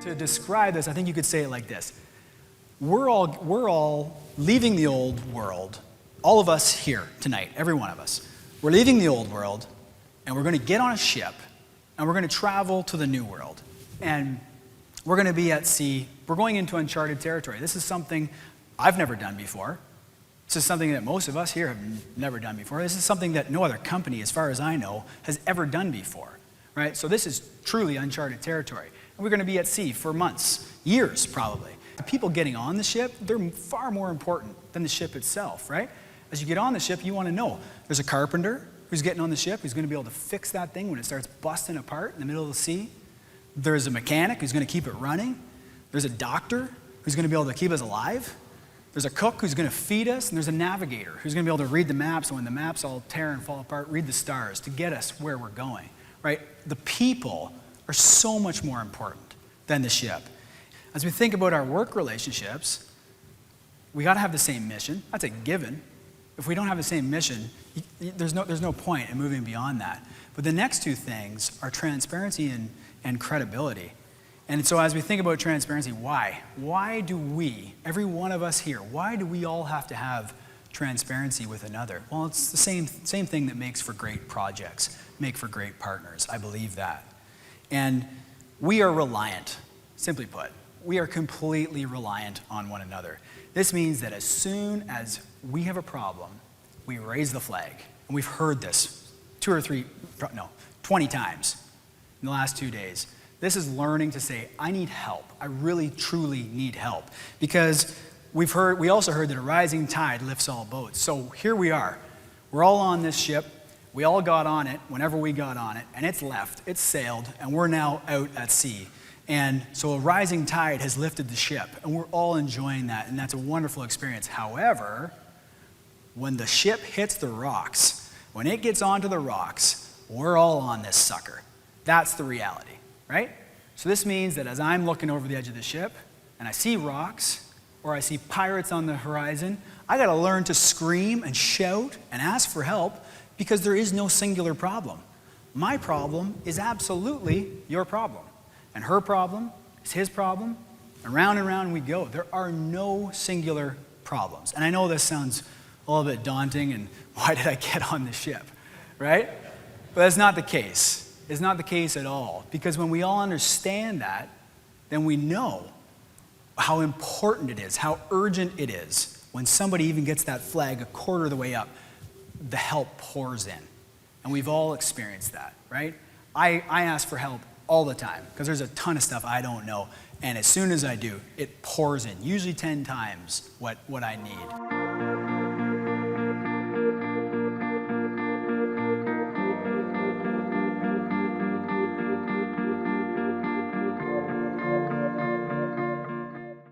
To describe this, I think you could say it like this. We're all leaving the old world, all of us here tonight, every one of us. We're leaving the old world, and we're going to get on a ship, and we're going to travel to the new world. And we're going to be at sea. We're going into uncharted territory. This is something I've never done before. This is something that most of us here have never done before. This is something that no other company, as far as I know, has ever done before, right? So this is truly uncharted territory. And we're going to be at sea for months, years probably. The people getting on the ship, they're far more important than the ship itself, right? As you get on the ship, you want to know there's a carpenter who's getting on the ship who's going to be able to fix that thing when it starts busting apart in the middle of the sea. There's a mechanic who's going to keep it running. There's a doctor who's going to be able to keep us alive. There's a cook who's going to feed us, and there's a navigator who's going to be able to read the maps, and when the maps all tear and fall apart, read the stars to get us where we're going, right? The people are so much more important than the ship. As we think about our work relationships, we got to have the same mission. That's a given. If we don't have the same mission, there's no point in moving beyond that. But the next two things are transparency and credibility. And so as we think about transparency, why? Why do we, every one of us here, why do we all have to have transparency with another? Well, it's the same thing that makes for great projects, make for great partners. I believe that. And we are reliant, simply put. We are completely reliant on one another. This means that as soon as we have a problem, we raise the flag. And we've heard this 20 times in the last 2 days. This is learning to say, I need help. I really, truly need help. Because we also heard that a rising tide lifts all boats. So here we are. We're all on this ship. We all got on it whenever we got on it, and it's left, it's sailed, and we're now out at sea. And so a rising tide has lifted the ship, and we're all enjoying that, and that's a wonderful experience. However, when the ship hits the rocks, when it gets onto the rocks, we're all on this sucker. That's the reality, right? So this means that as I'm looking over the edge of the ship, and I see rocks, or I see pirates on the horizon, I gotta learn to scream and shout and ask for help, because there is no singular problem. My problem is absolutely your problem. And her problem is his problem, and round we go. There are no singular problems. And I know this sounds a little bit daunting, and why did I get on the ship, right? But that's not the case. It's not the case at all. Because when we all understand that, then we know how important it is, how urgent it is. When somebody even gets that flag a quarter of the way up, the help pours in. And we've all experienced that, right? I ask for help all the time, because there's a ton of stuff I don't know, and as soon as I do, it pours in, usually 10 times what I need.